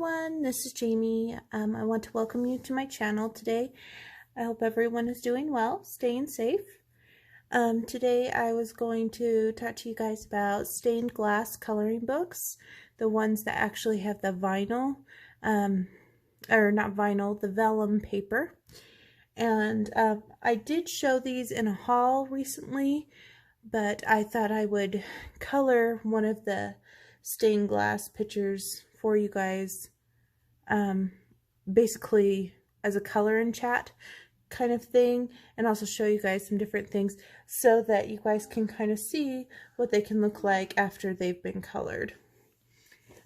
everyone, this is Jamie. I want to welcome you to my channel today. I hope everyone is doing well, staying safe. Today I was going to talk to you guys about stained glass coloring books, the ones that actually have the vinyl, or not vinyl, the vellum paper. And I did show these in a haul recently, but I thought I would color one of the stained glass pictures for you guys, basically as a color and chat kind of thing, and also show you guys some different things so that you guys can kind of see what they can look like after they've been colored.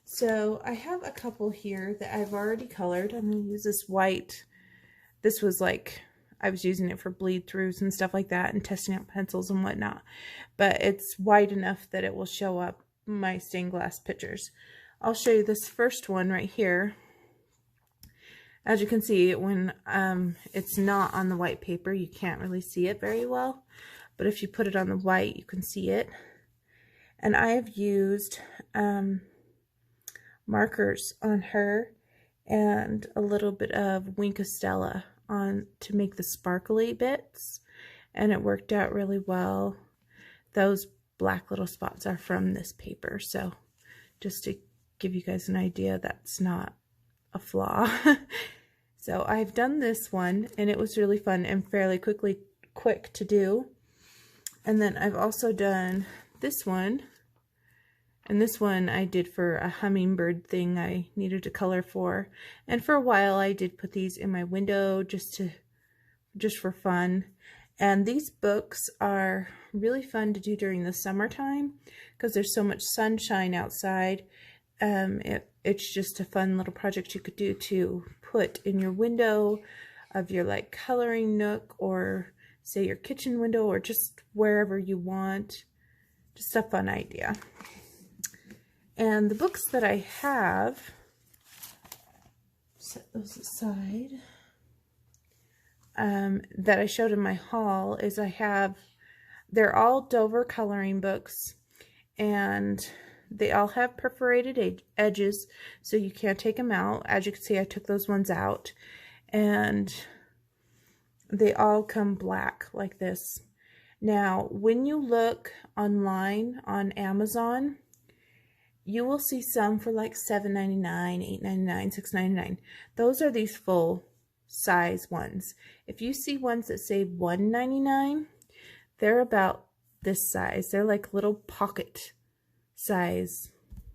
So I have a couple here that I've already colored. I'm going to use this white. This was like, I was using it for bleed throughs and stuff like that and testing out pencils and whatnot, but it's wide enough that it will show up my stained glass pictures. I'll show you this first one right here. As you can see, when it's not on the white paper, you can't really see it very well, but if you put it on the white, you can see it. And I have used markers on her and a little bit of Winkostella on to make the sparkly bits, and it worked out really well. Those black little spots are from this paper, so just to give you guys an idea, that's not a flaw. So I've done this one, and it was really fun and fairly quick to do. And then I've also done this one, and this one I did for a hummingbird thing I needed to color for. And for a while I did put these in my window just for fun. And these books are really fun to do during the summertime because there's so much sunshine outside. It's just a fun little project you could do to put in your window of your like coloring nook, or say your kitchen window, or just wherever you want. Just a fun idea. And the books that I have, set those aside, that I showed in my haul is they're all Dover coloring books, and they all have perforated edges, so you can't take them out. As you can see, I took those ones out, and they all come black like this. Now, when you look online on Amazon, you will see some for like $7.99, $8.99, $6.99. Those are these full size ones. If you see ones that say $1.99, they're about this size. They're like little pocket size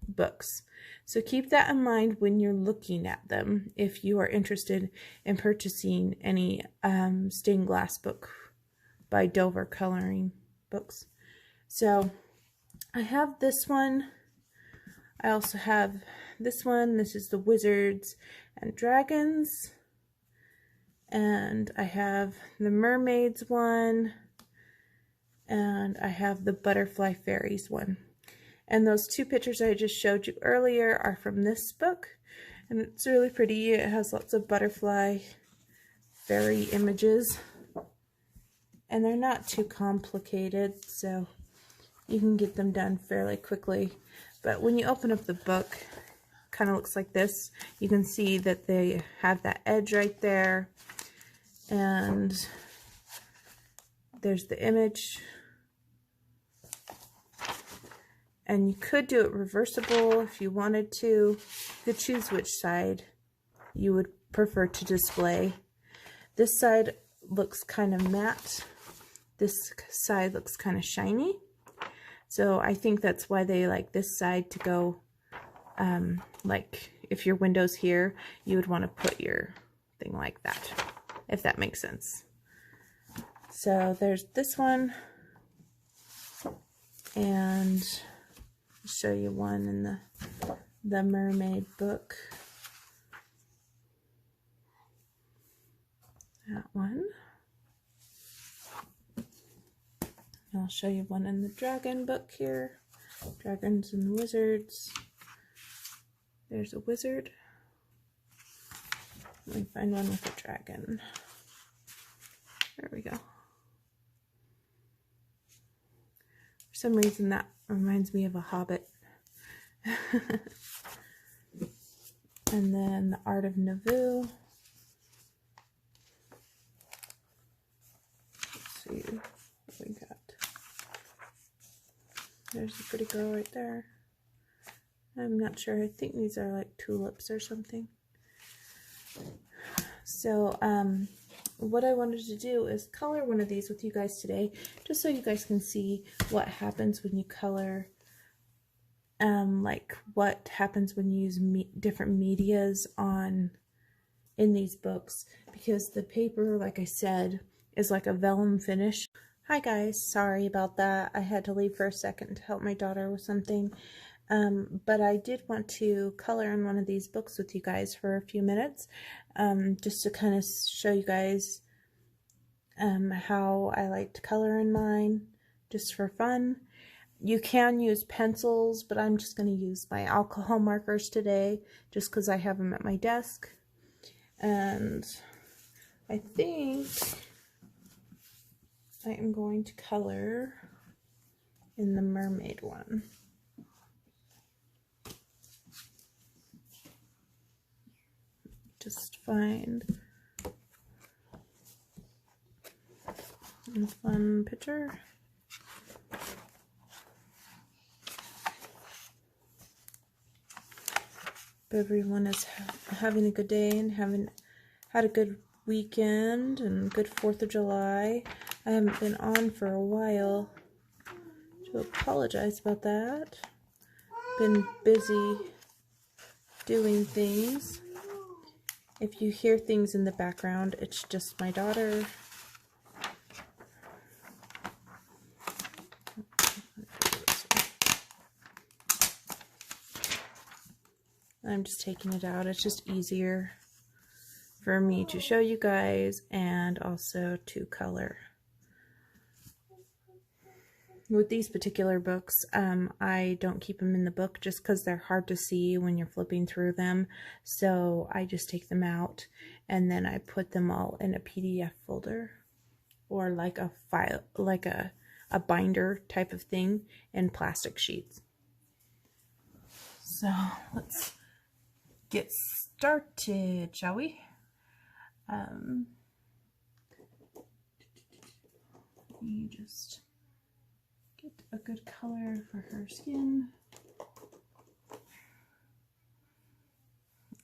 books. So keep that in mind when you're looking at them if you are interested in purchasing any stained glass book by Dover Coloring Books. So I have this one. I also have this one. This is the Wizards and Dragons. And I have the Mermaids one. And I have the Butterfly Fairies one. And those two pictures I just showed you earlier are from this book. And it's really pretty. It has lots of butterfly fairy images. And they're not too complicated, so you can get them done fairly quickly. But when you open up the book, it kind of looks like this. You can see that they have that edge right there. And there's the image. And you could do it reversible if you wanted to. You could choose which side you would prefer to display. This side looks kind of matte. This side looks kind of shiny. So I think that's why they like this side to go, like if your window's here, you would want to put your thing like that, if that makes sense. So there's this one, and I'll show you one in the mermaid book. That one. I'll show you one in the dragon book here. Dragons and Wizards. There's a wizard. Let me find one with a dragon. There we go. For some reason that reminds me of a hobbit. And then the Art of Nauvoo. Let's see what we got. There's a pretty girl right there. I'm not sure. I think these are like tulips or something. So, what I wanted to do is color one of these with you guys today, just so you guys can see what happens when you color, like what happens when you use different medias in these books, because the paper, like I said, is like a vellum finish. Hi guys, sorry about that. I had to leave for a second to help my daughter with something. But I did want to color in one of these books with you guys for a few minutes, just to kind of show you guys how I like to color in mine, just for fun. You can use pencils, but I'm just going to use my alcohol markers today, just because I have them at my desk. And I think I am going to color in the mermaid one. Just find a fun picture. Hope everyone is having a good day and had a good weekend and good 4th of July. I haven't been on for a while. To apologize about that. Been busy doing things. If you hear things in the background, it's just my daughter. I'm just taking it out. It's just easier for me to show you guys and also to color. With these particular books, I don't keep them in the book just because they're hard to see when you're flipping through them. So I just take them out and then I put them all in a PDF folder or like a file, like a binder type of thing in plastic sheets. So let's get started, shall we? You just get a good color for her skin.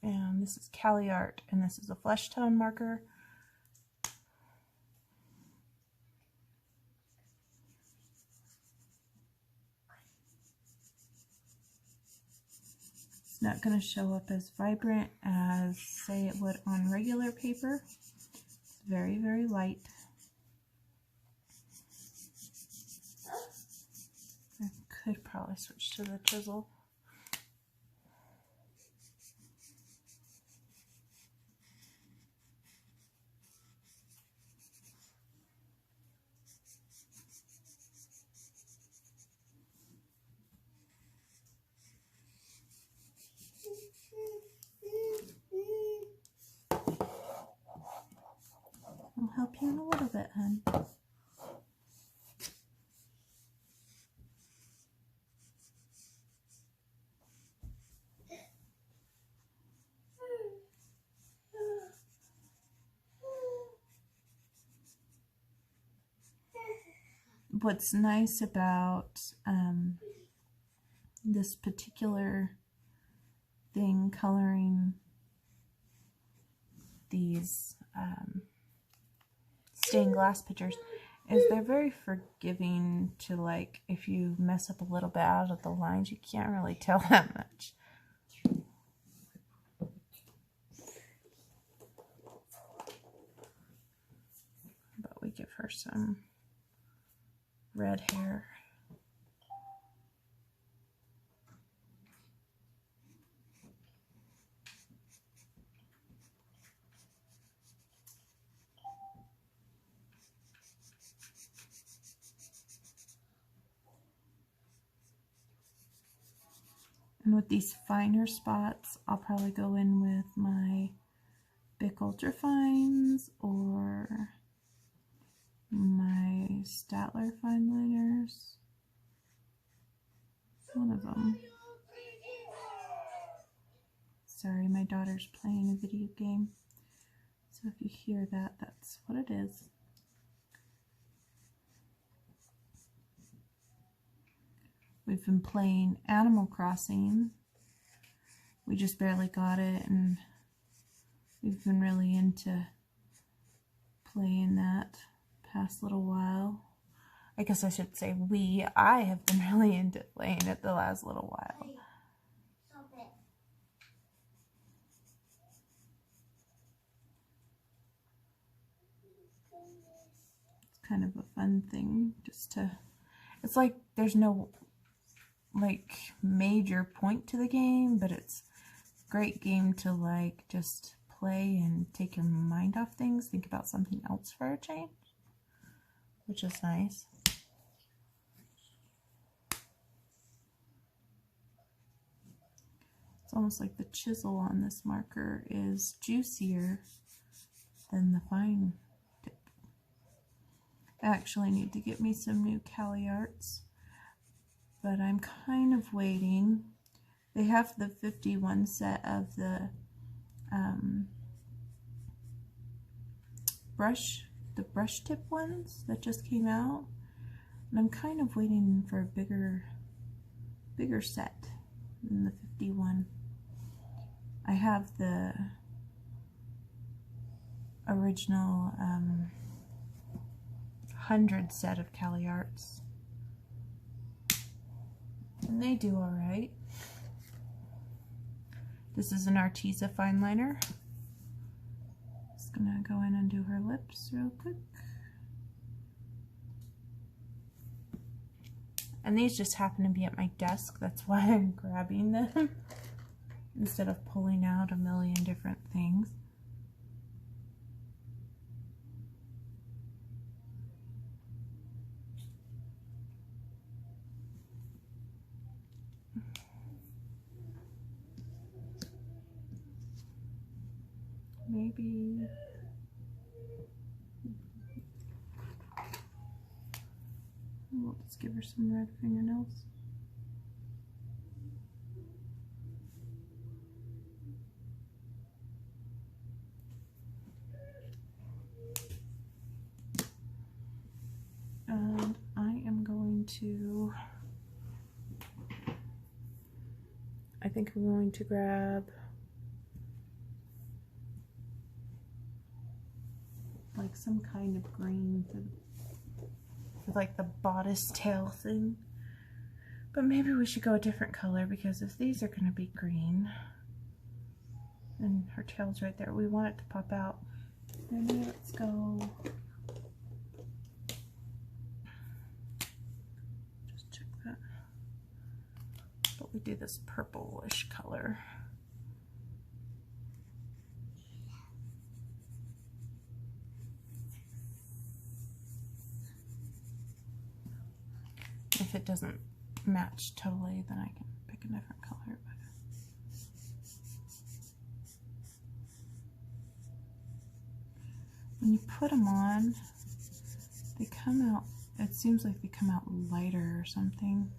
And this is Cali Art, and this is a flesh tone marker. It's not going to show up as vibrant as, say, it would on regular paper. It's very, very light. I could probably switch to the chisel. I'll help you in a little bit, hon. What's nice about this particular thing, coloring these stained glass pictures, is they're very forgiving to, like, if you mess up a little bit out of the lines, you can't really tell that much. But we give her some red hair. And with these finer spots, I'll probably go in with my Bic Ultra Fines or my Statler Fine Liners. One of them. Sorry, my daughter's playing a video game. So if you hear that, that's what it is. We've been playing Animal Crossing. We just barely got it, and we've been really into playing that past little while. I guess I should say I have been really into playing it the last little while. It's kind of a fun thing just to, it's like there's no like major point to the game, but it's a great game to like just play and take your mind off things, think about something else for a change, which is nice. It's almost like the chisel on this marker is juicier than the fine tip. I actually need to get me some new Cali Arts, but I'm kind of waiting. They have the 51 set of the brush tip ones that just came out, and I'm kind of waiting for a bigger set than the 51. I have the original 100 set of Cali Arts, and they do alright. This is an Arteza fine liner. Just gonna go in and do her lips real quick. And these just happen to be at my desk, that's why I'm grabbing them instead of pulling out a million different things. Maybe we'll just give her some red fingernails. And I am going to, I think I'm going to grab like some kind of green for like the bodice tail thing. But maybe we should go a different color, because if these are going to be green and her tail's right there, we want it to pop out. Maybe let's go, just check that, but we do this purplish color. If it doesn't match totally, then I can pick a different color. But when you put them on, they come out, it seems like they come out lighter or something.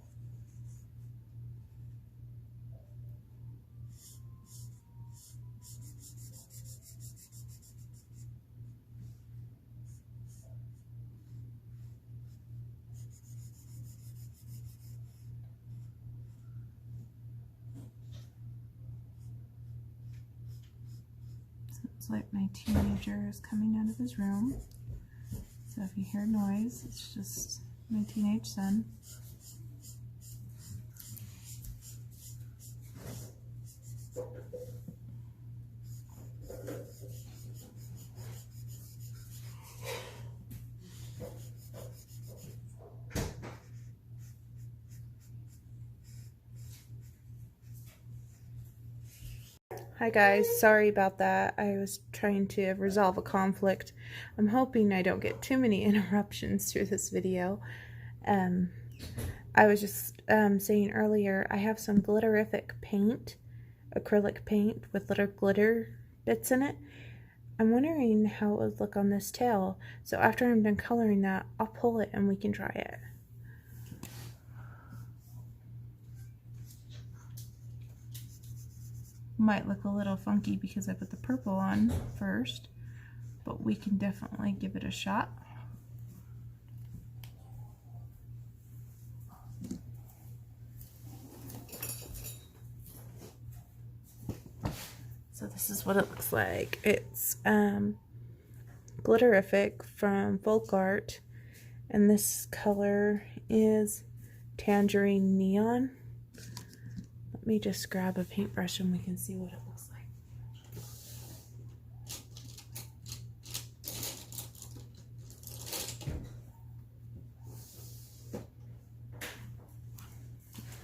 It's like my teenager is coming out of his room. So if you hear noise, it's just my teenage son. Hi guys, sorry about that. I was trying to resolve a conflict. I'm hoping I don't get too many interruptions through this video. I was just saying earlier, I have some glitterific paint, acrylic paint with little glitter bits in it. I'm wondering how it would look on this tail. So after I'm done coloring that, I'll pull it and we can try it. Might look a little funky because I put the purple on first, but we can definitely give it a shot. So this is what it looks like. It's Glitterific from Folk Art, and this color is Tangerine Neon. Let me just grab a paintbrush and we can see what it looks like.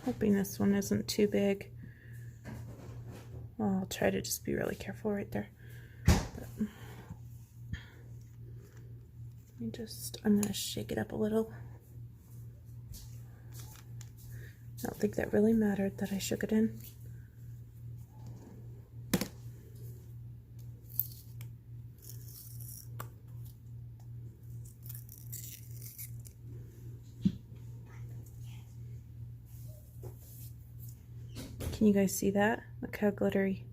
Hoping this one isn't too big. Well, I'll try to just be really careful right there. But I'm going to shake it up a little. I don't think that really mattered that I shook it in. Can you guys see that? Look how glittery.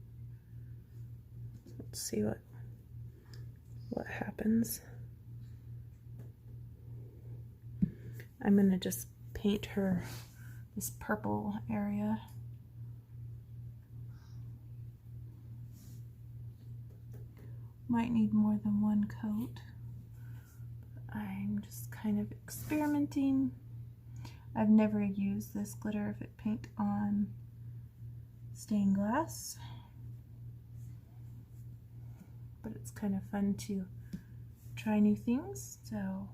Let's see what happens. I'm going to just paint her this purple area. Might need more than one coat. I'm just kind of experimenting. I've never used this Glitterific paint on stained glass, but it's kind of fun to try new things, so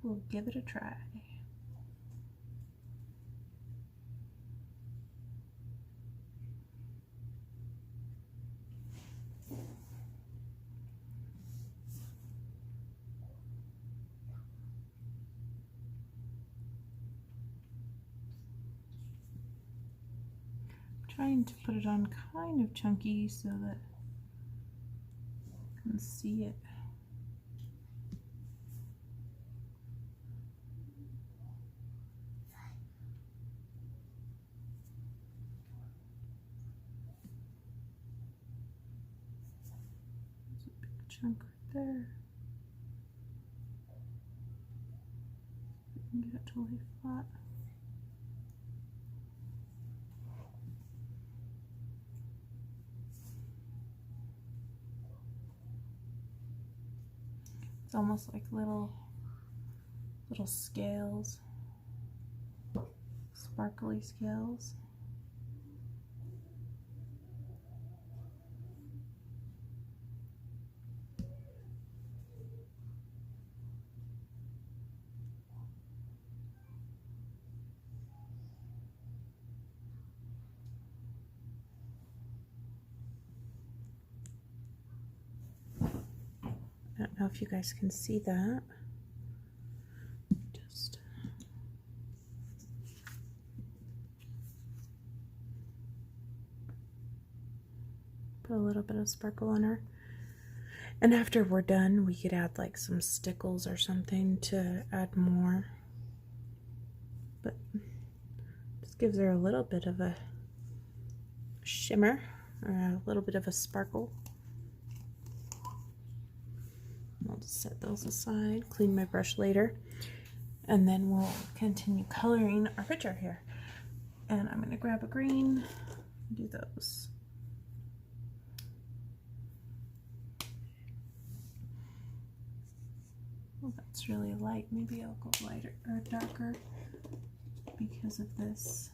we'll give it a try. Trying to put it on kind of chunky so that you can see it. There's a big chunk right there. We can get it to lay flat. It's almost like little scales, sparkly scales. I don't know if you guys can see that. Just put a little bit of sparkle on her. And after we're done, we could add like some stickles or something to add more. But just gives her a little bit of a shimmer or a little bit of a sparkle. I'll just set those aside, clean my brush later, and then we'll continue coloring our picture here. And I'm going to grab a green, do those. Oh, that's really light. Maybe I'll go lighter or darker because of this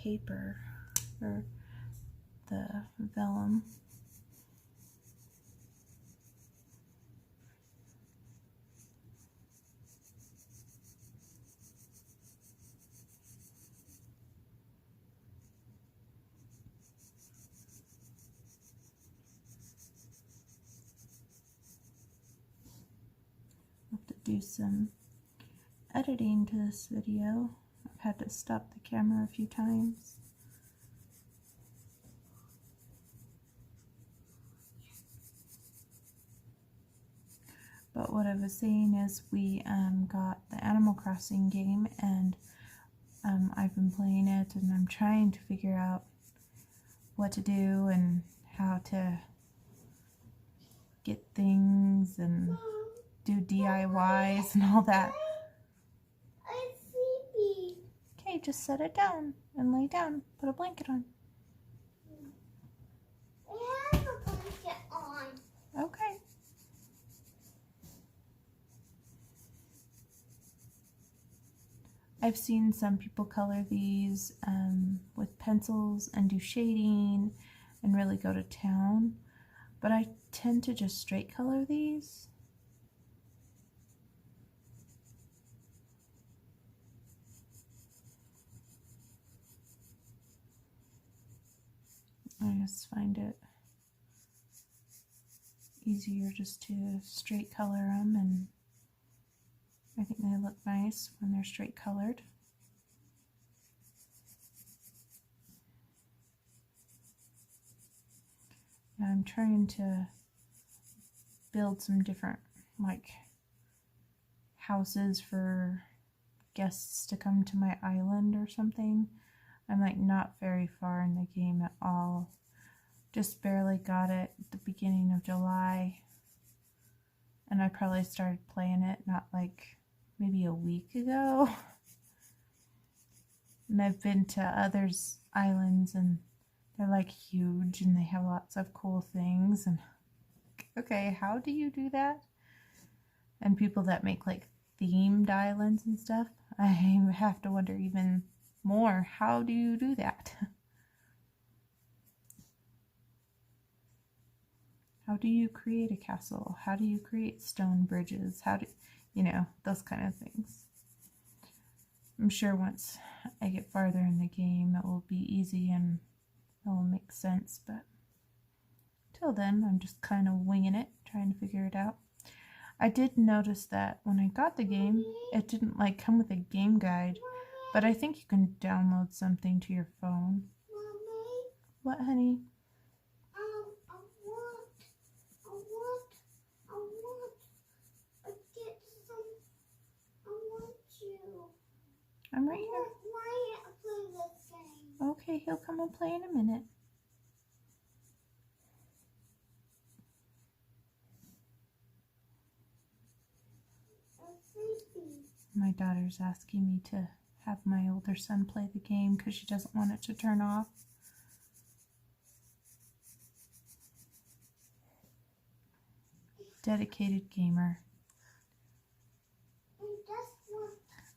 paper or the vellum. Do some editing to this video. I've had to stop the camera a few times. But what I was saying is we got the Animal Crossing game, and I've been playing it, and I'm trying to figure out what to do and how to get things and do DIYs and all that. I'm sleepy. Okay, just set it down and lay down. Put a blanket on. I have a blanket on. Okay. I've seen some people color these with pencils and do shading and really go to town, but I tend to just straight color these. I just find it easier just to straight color them, and I think they look nice when they're straight colored. And I'm trying to build some different like houses for guests to come to my island or something. I'm like not very far in the game at all. Just barely got it at the beginning of July, and I probably started playing it not like maybe a week ago. And I've been to others' islands and they're like huge and they have lots of cool things, and okay, how do you do that? And people that make like themed islands and stuff, I have to wonder even more, how do you do that? How do you create a castle? How do you create stone bridges? How do you know, those kind of things. I'm sure once I get farther in the game it will be easy and it will make sense, but till then I'm just kind of winging it, trying to figure it out. I did notice that when I got the game, it didn't like come with a game guide, but I think you can download something to your phone. Mommy, What, honey? I get some. I want you. I'm right here. Why I play this game? Okay, he'll come and play in a minute. I'm sleepy. My daughter's asking me to have my older son play the game because she doesn't want it to turn off. Dedicated gamer.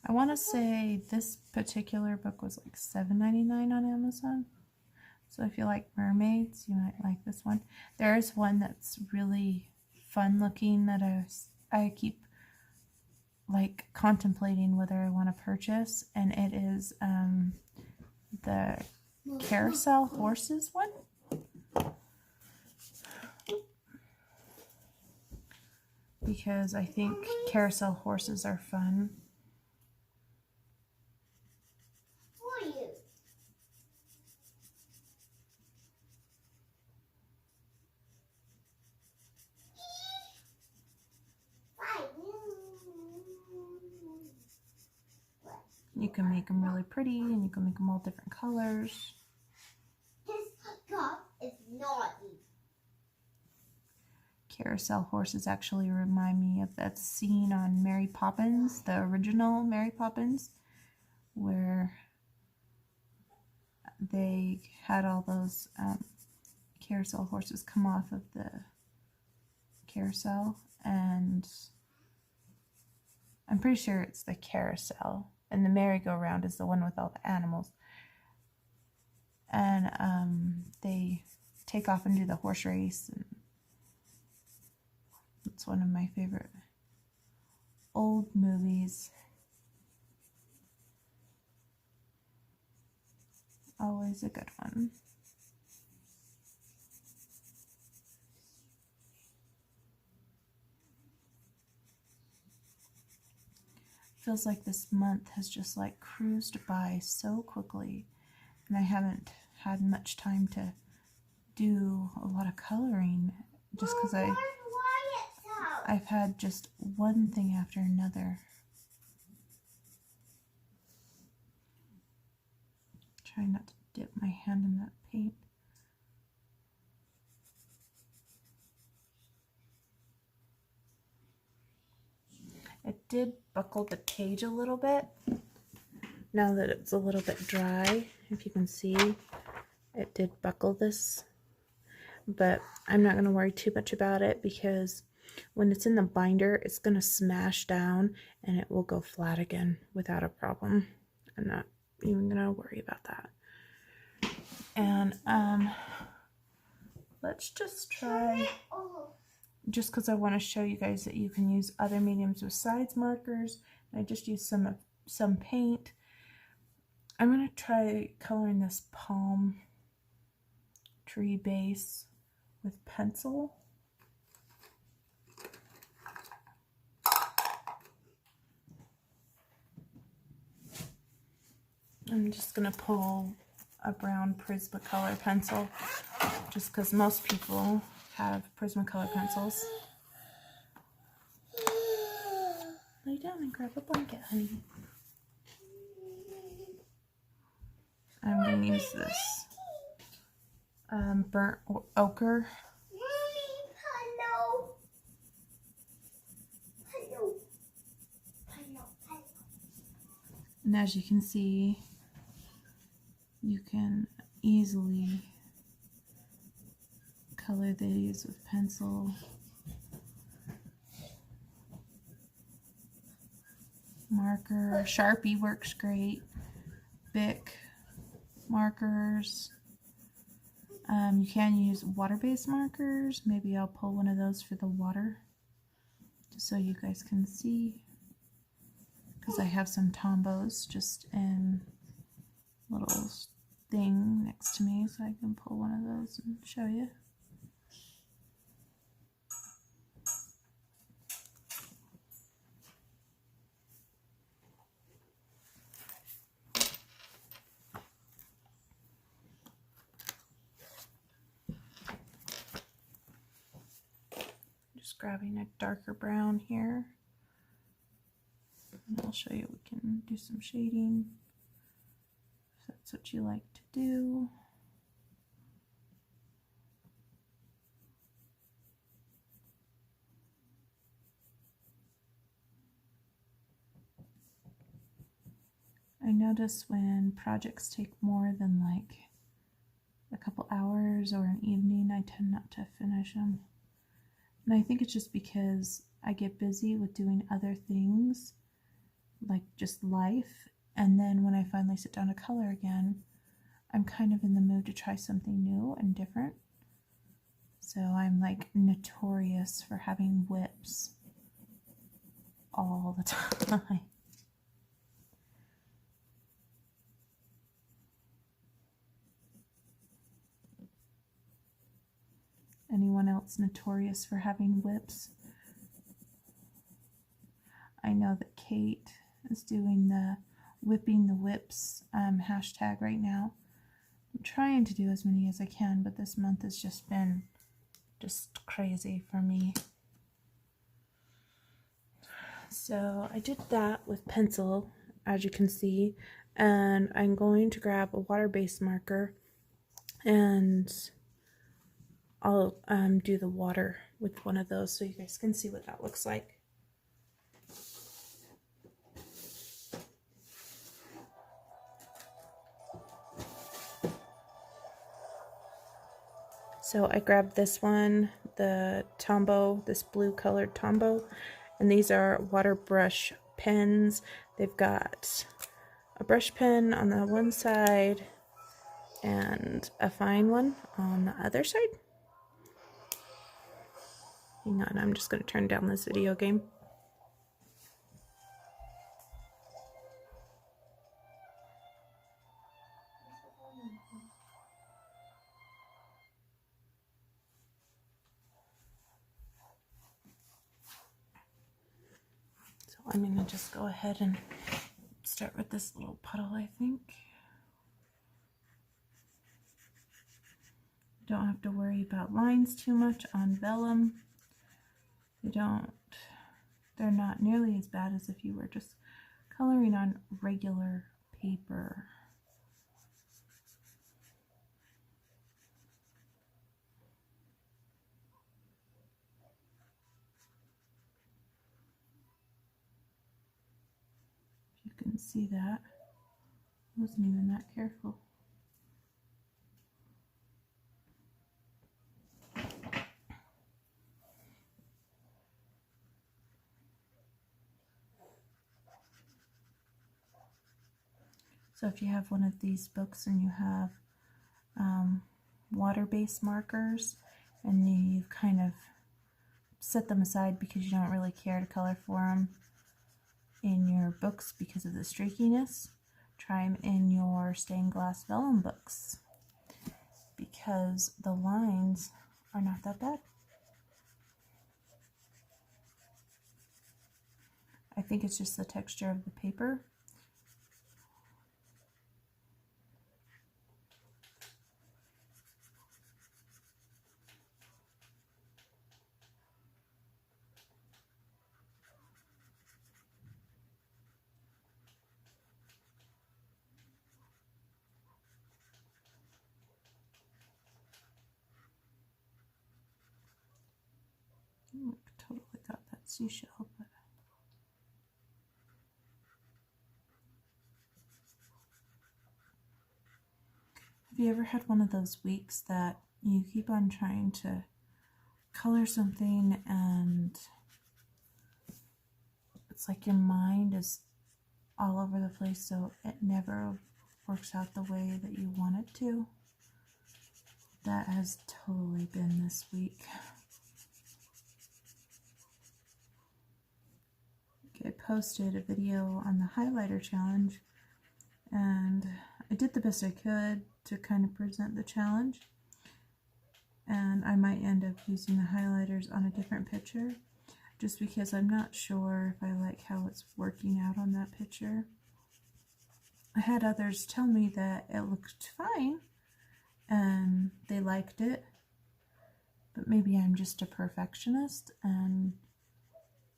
I want to say this particular book was like $7.99 on Amazon. So if you like mermaids, you might like this one. There is one that's really fun looking that I keep like contemplating whether I want to purchase, and it is the carousel horses one. Because I think carousel horses are fun. For you. You can make them really pretty, and you can make them all different colors. This cup is naughty. Carousel horses actually remind me of that scene on Mary Poppins, the original Mary Poppins, where they had all those carousel horses come off of the carousel, and I'm pretty sure it's the carousel, and the merry-go-round is the one with all the animals, and they take off and do the horse race, and it's one of my favorite old movies. Always a good one. Feels like this month has just like cruised by so quickly, and I haven't had much time to do a lot of coloring just because I've had just one thing after another. Trying not to dip my hand in that paint. did buckle the page a little bit. Now that it's a little bit dry, if you can see, it did buckle this. But I'm not going to worry too much about it because when it's in the binder, it's going to smash down and it will go flat again without a problem. I'm not even going to worry about that. And let's just try, just because I want to show you guys that you can use other mediums besides markers. I just used some paint. I'm going to try coloring this palm tree base with pencil. I'm just going to pull a brown Prismacolor pencil just because most people have Prismacolor pencils. Lay down and grab a blanket, honey. I'm going to use this burnt ochre. And as you can see, you can easily color these with pencil, marker. Sharpie works great. Bic markers. You can use water-based markers. Maybe I'll pull one of those for the water, just so you guys can see. Because I have some Tombos just in a little thing next to me, so I can pull one of those and show you. Just grabbing a darker brown here. And I'll show you, we can do some shading if that's what you like to do. I notice when projects take more than like a couple hours or an evening, I tend not to finish them. And I think it's just because I get busy with doing other things, like just life, and then when I finally sit down to color again, I'm kind of in the mood to try something new and different. So I'm like notorious for having whips all the time. Anyone else notorious for having whips? I know that Kate is doing the whipping the whips hashtag right now. I'm trying to do as many as I can, but this month has just been just crazy for me. So I did that with pencil, as you can see, and I'm going to grab a water-based marker and I'll do the water with one of those so you guys can see what that looks like. So I grabbed this one, the Tombow, this blue colored Tombow, and these are water brush pens. They've got a brush pen on the one side and a fine one on the other side. Hang on, I'm just going to turn down this video game. So I'm going to just go ahead and start with this little puddle, I think. Don't have to worry about lines too much on vellum. They're not nearly as bad as if you were just coloring on regular paper. can see that. I wasn't even that careful. So if you have one of these books and you have water-based markers and you've kind of set them aside because you don't really care to color for them in your books because of the streakiness, try them in your stained glass vellum books because the lines are not that bad. I think it's just the texture of the paper. Totally got that seashell, but have you ever had one of those weeks that you keep on trying to color something and it's like your mind is all over the place, so it never works out the way that you want it to? That has totally been this week. I posted a video on the highlighter challenge and I did the best I could to kind of present the challenge, and I might end up using the highlighters on a different picture just because I'm not sure if I like how it's working out on that picture. I had others tell me that it looked fine and they liked it, but maybe I'm just a perfectionist and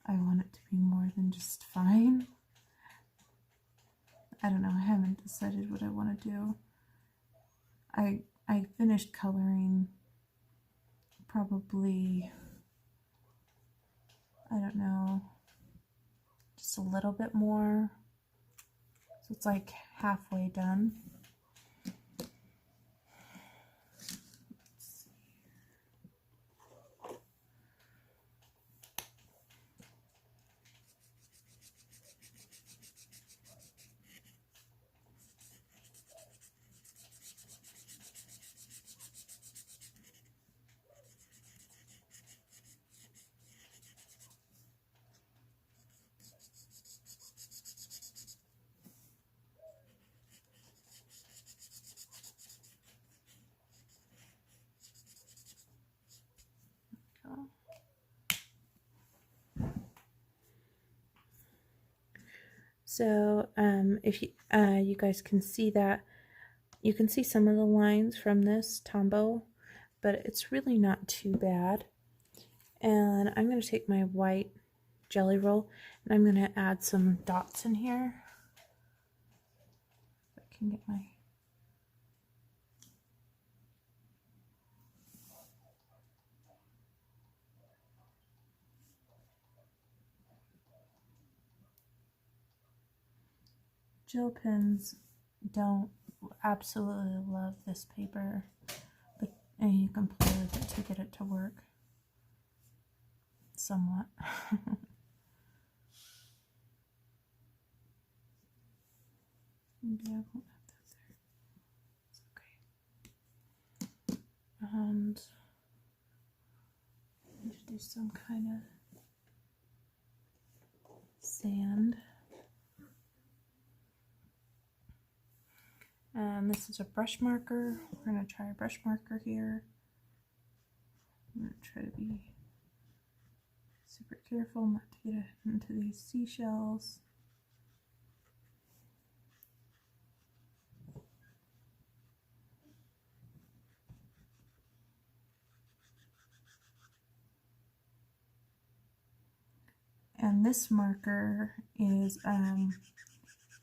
I want it to be more than just fine. I don't know, I haven't decided what I want to do. I finished coloring probably, I don't know, just a little bit more. So it's like halfway done. So if you guys can see that, you can see some of the lines from this Tombow, but it's really not too bad. And I'm going to take my white jelly roll and I'm going to add some dots in here. If I can get my... Gel pens don't absolutely love this paper, but you can play with it to get it to work somewhat. Maybe I won't have that there. It's okay. And I need to do some kind of sand. And this is a brush marker. We're going to try a brush marker here. I'm going to try to be super careful not to get into these seashells. And this marker is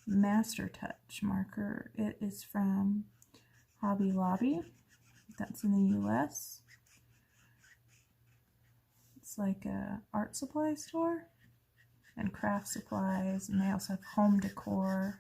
Master Touch marker. It is from Hobby Lobby. That's in the US. It's like a art supply store. and craft supplies, and they also have home decor.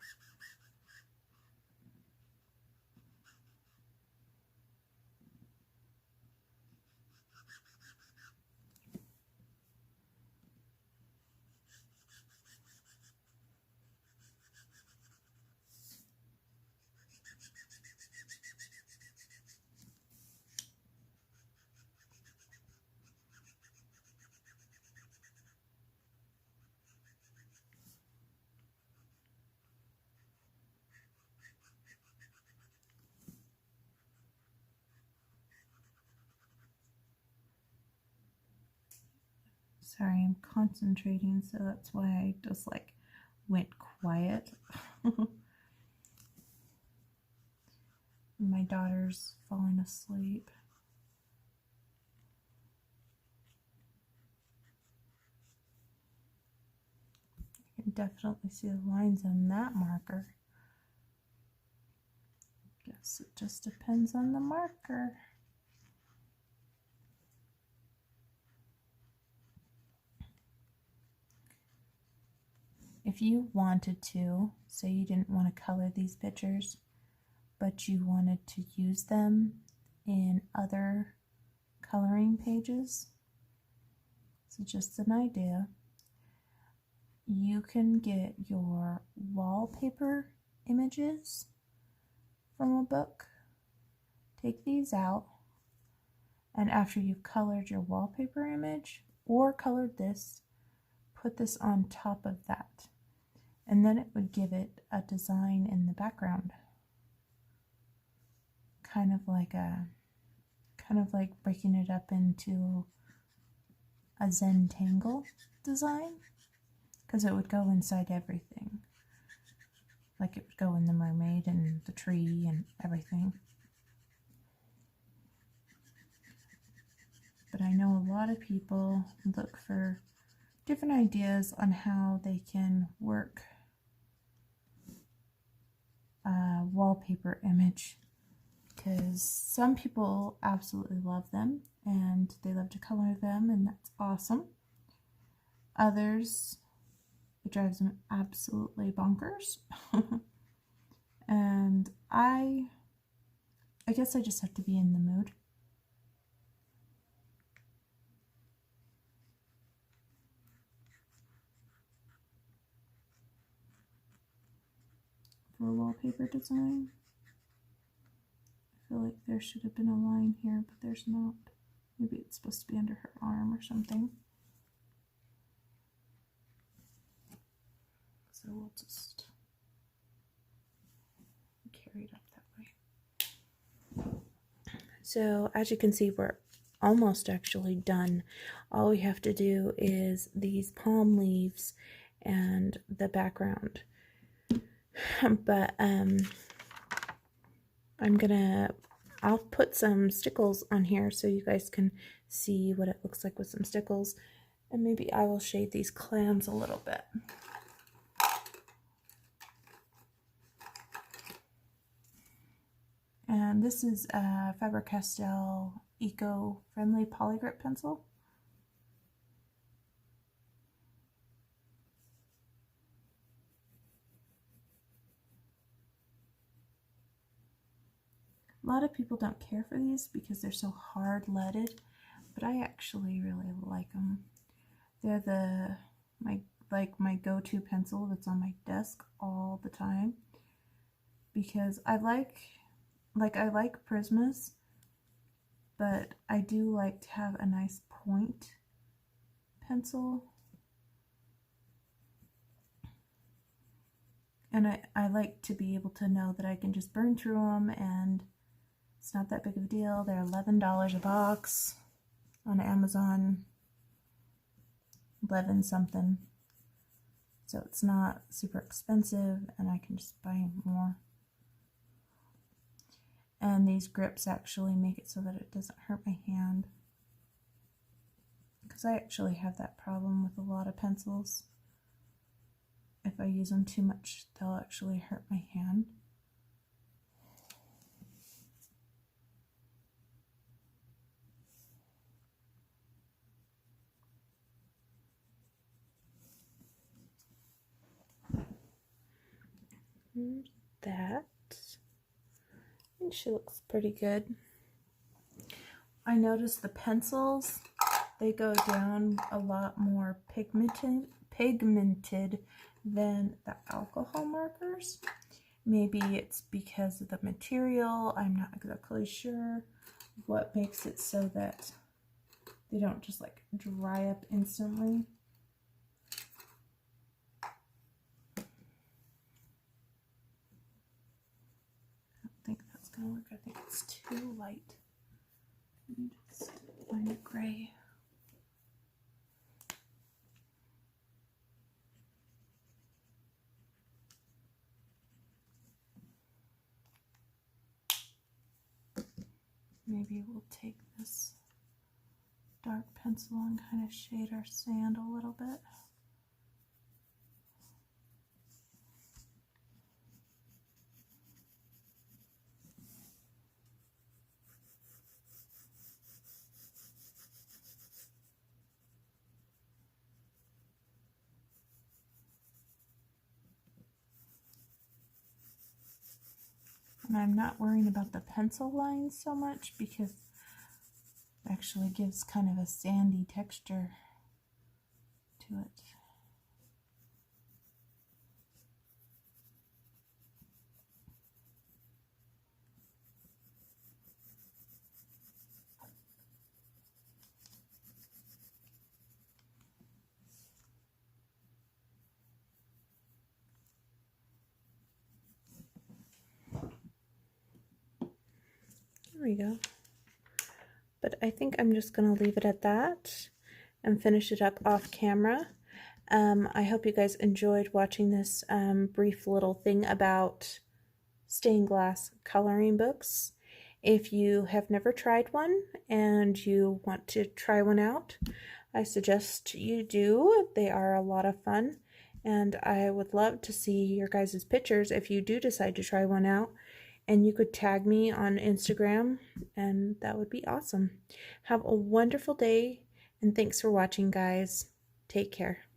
Sorry, I'm concentrating, so that's why I just like went quiet. My daughter's falling asleep. You can definitely see the lines on that marker. Guess it just depends on the marker. If you wanted to, say you didn't want to color these pictures, but you wanted to use them in other coloring pages, so just an idea, you can get your wallpaper images from a book, take these out, and after you've colored your wallpaper image or colored this, put this on top of that, and then it would give it a design in the background, kind of like breaking it up into a Zentangle design, because it would go inside everything, like it would go in the mermaid and the tree and everything. But I know a lot of people look for different ideas on how they can work a wallpaper image, because some people absolutely love them and they love to color them, and that's awesome. Others, it drives them absolutely bonkers. And I guess I just have to be in the mood. For a wallpaper design. I feel like there should have been a line here, but there's not. Maybe it's supposed to be under her arm or something. So we'll just carry it up that way. So as you can see, we're almost actually done. All we have to do is these palm leaves and the background. But I'll put some stickles on here so you guys can see what it looks like with some stickles, and maybe I will shade these clams a little bit. And this is a Faber-Castell eco-friendly polygrip pencil. A lot of people don't care for these because they're so hard-leaded, but I actually really like them. They're my go-to pencil that's on my desk all the time, because I like Prismas, but I do like to have a nice point pencil. And I like to be able to know that I can just burn through them and it's not that big of a deal. They're $11 a box on Amazon, 11 something. So it's not super expensive and I can just buy more. And these grips actually make it so that it doesn't hurt my hand, because I actually have that problem with a lot of pencils. If I use them too much, they'll actually hurt my hand. that. I think she looks pretty good. I noticed the pencils, they go down a lot more pigmented than the alcohol markers. Maybe it's because of the material. I'm not exactly sure what makes it so that they don't just like dry up instantly. I don't think that's gonna work. I think it's too light. Let me just find a gray. Maybe we'll take this dark pencil and kind of shade our sand a little bit. And I'm not worrying about the pencil lines so much because it actually gives kind of a sandy texture to it. There we go. But I think I'm just going to leave it at that and finish it up off camera. I hope you guys enjoyed watching this brief little thing about stained glass coloring books. If you have never tried one and you want to try one out, I suggest you do. They are a lot of fun, and I would love to see your guys' pictures if you do decide to try one out. And you could tag me on Instagram, and that would be awesome. Have a wonderful day, and thanks for watching, guys. Take care.